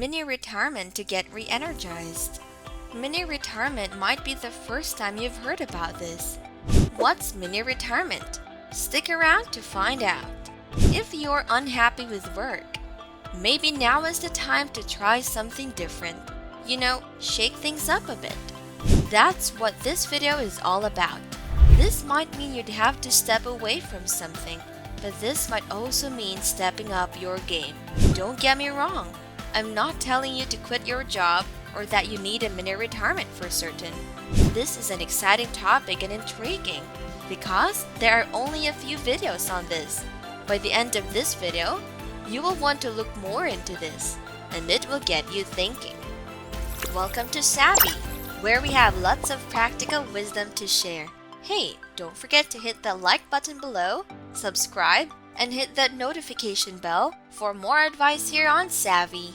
mini retirement to get re-energized. Mini retirement might be the first time you've heard about this. What's mini retirement? Stick around to find out. If you're unhappy with work, maybe now is the time to try something different. Shake things up a bit. That's what this video is all about. This might mean you'd have to step away from something, but this might also mean stepping up your game. Don't get me wrong. I'm not telling you to quit your job or that you need a mini retirement for certain. This is an exciting topic and intriguing because there are only a few videos on this. By the end of this video, you will want to look more into this, and it will get you thinking. Welcome to Savvy, where we have lots of practical wisdom to share. Hey, don't forget to hit the like button below, subscribe, and hit that notification bell for more advice here on Savvy.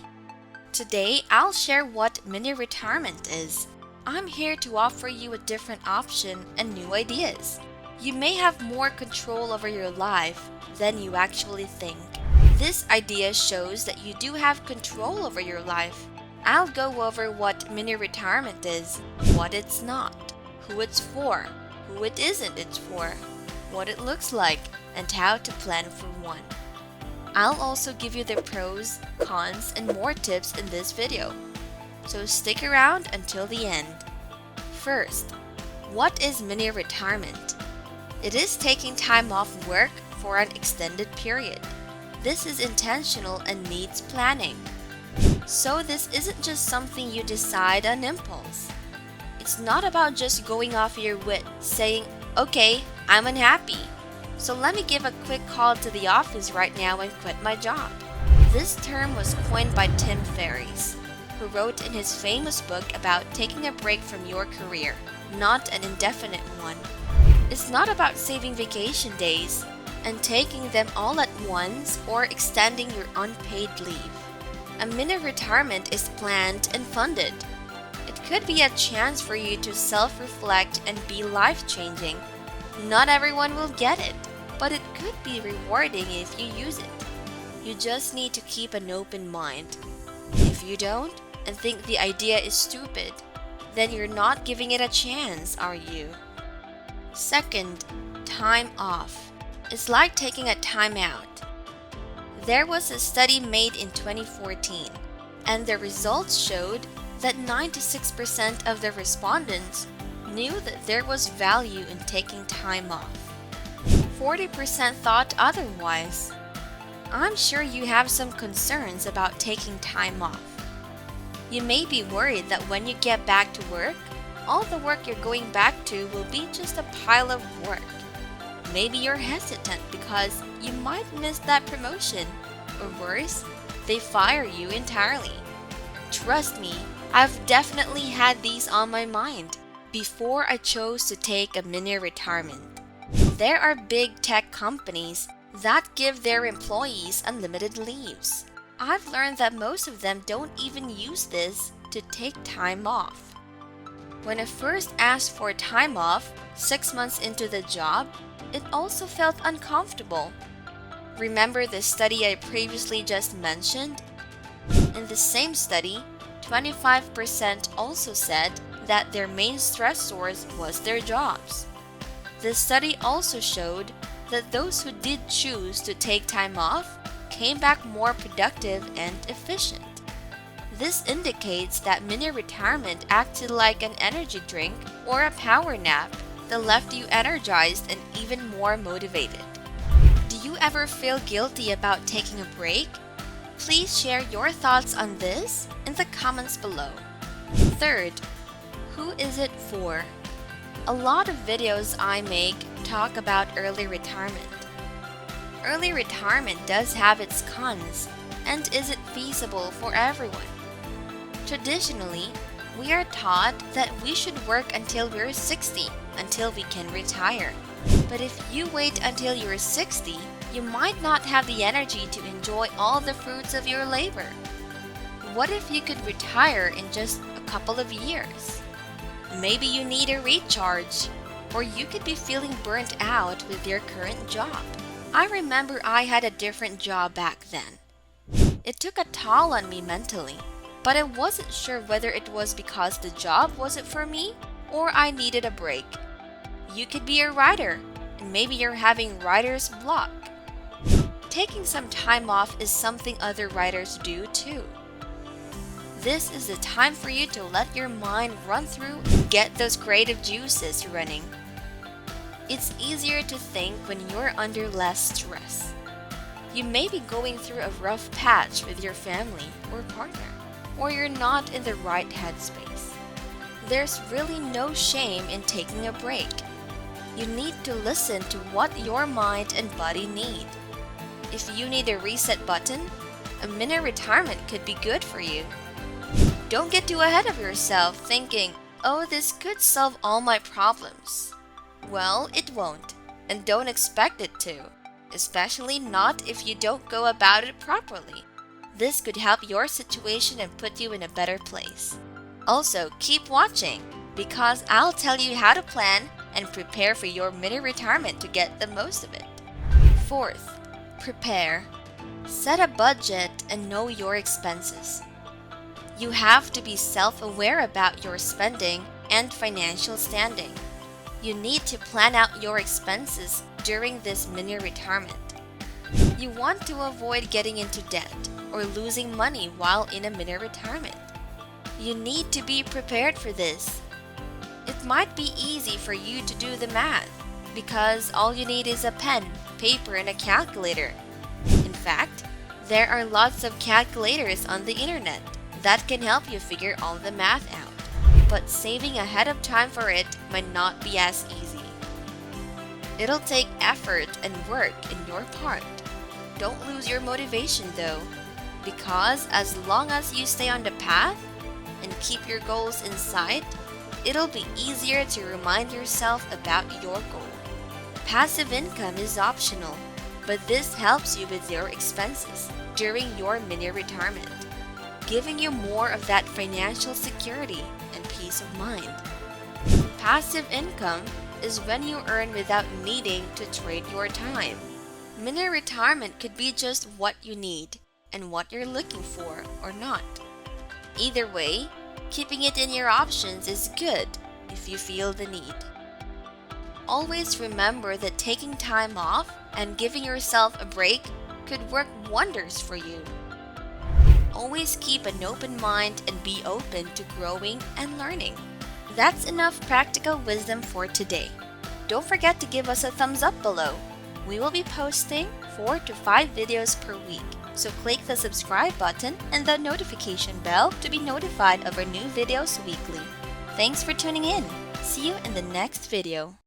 Today, I'll share what mini retirement is. I'm here to offer you a different option and new ideas. You may have more control over your life than you actually think. This idea shows that you do have control over your life. I'll go over what mini retirement is, what it's not, who it's for, who it isn't it's for, what it looks like, and how to plan for one. I'll also give you the pros, cons, and more tips in this video. So stick around until the end. First, what is mini retirement? It is taking time off work for an extended period. This is intentional and needs planning. So this isn't just something you decide on impulse. It's not about just going off your wit, saying, okay, I'm unhappy, so let me give a quick call to the office right now and quit my job. This term was coined by Tim Ferriss, who wrote in his famous book about taking a break from your career, not an indefinite one. It's not about saving vacation days and taking them all at once or extending your unpaid leave. A mini retirement is planned and funded. It could be a chance for you to self-reflect and be life-changing. Not everyone will get it, but it could be rewarding if you use it. You just need to keep an open mind. If you don't and think the idea is stupid, then you're not giving it a chance, are you? Second, time off. It's like taking a time out. There was a study made in 2014, and the results showed that 96% of the respondents knew that there was value in taking time off. 40% thought otherwise. I'm sure you have some concerns about taking time off. You may be worried that when you get back to work, all the work you're going back to will be just a pile of work. Maybe you're hesitant because you might miss that promotion, or worse, they fire you entirely. Trust me, I've definitely had these on my mind before I chose to take a mini retirement. There are big tech companies that give their employees unlimited leaves. I've learned that most of them don't even use this to take time off. When I first asked for time off 6 months into the job, it also felt uncomfortable. Remember the study I previously just mentioned? In the same study, 25% also said that their main stress source was their jobs. The study also showed that those who did choose to take time off came back more productive and efficient. This indicates that mini retirement acted like an energy drink or a power nap that left you energized and even more motivated. Do you ever feel guilty about taking a break? Please share your thoughts on this in the comments below. Third, who is it for? A lot of videos I make talk about early retirement. Early retirement does have its cons and isn't feasible for everyone. Traditionally, we are taught that we should work until we're 60 until we can retire. But if you wait until you're 60, you might not have the energy to enjoy all the fruits of your labor. What if you could retire in just a couple of years? Maybe you need a recharge, or you could be feeling burnt out with your current job. I remember I had a different job back then. It took a toll on me mentally. but I wasn't sure whether it was because the job wasn't for me or I needed a break. You could be a writer, and maybe you're having writer's block. Taking some time off is something other writers do too. This is the time for you to let your mind run through and get those creative juices running. It's easier to think when you're under less stress. You may be going through a rough patch with your family or partner, or you're not in the right headspace. There's really no shame in taking a break. You need to listen to what your mind and body need. If you need a reset button, a mini retirement could be good for you. Don't get too ahead of yourself thinking, oh, this could solve all my problems. Well, it won't, and don't expect it to, especially not if you don't go about it properly. This could help your situation and put you in a better place. Also, keep watching, because I'll tell you how to plan and prepare for your mini retirement to get the most of it. Fourth, prepare. Set a budget and know your expenses. You have to be self-aware about your spending and financial standing. You need to plan out your expenses during this mini retirement. You want to avoid getting into debt or losing money while in a mini retirement. You need to be prepared for this. It might be easy for you to do the math because all you need is a pen, paper, and a calculator. In fact, there are lots of calculators on the internet that can help you figure all the math out. But saving ahead of time for it might not be as easy. It'll take effort and work in your part. Don't lose your motivation though, because as long as you stay on the path and keep your goals in sight, it'll be easier to remind yourself about your goal. Passive income is optional, but this helps you with your expenses during your mini retirement, giving you more of that financial security and peace of mind. Passive income is when you earn without needing to trade your time. Mini retirement could be just what you need and what you're looking for or not. Either way, keeping it in your options is good if you feel the need. Always remember that taking time off and giving yourself a break could work wonders for you. Always keep an open mind and be open to growing and learning. That's enough practical wisdom for today. Don't forget to give us a thumbs up below. We will be posting 4 to 5 videos per week, so click the subscribe button and the notification bell to be notified of our new videos weekly. Thanks for tuning in. See you in the next video.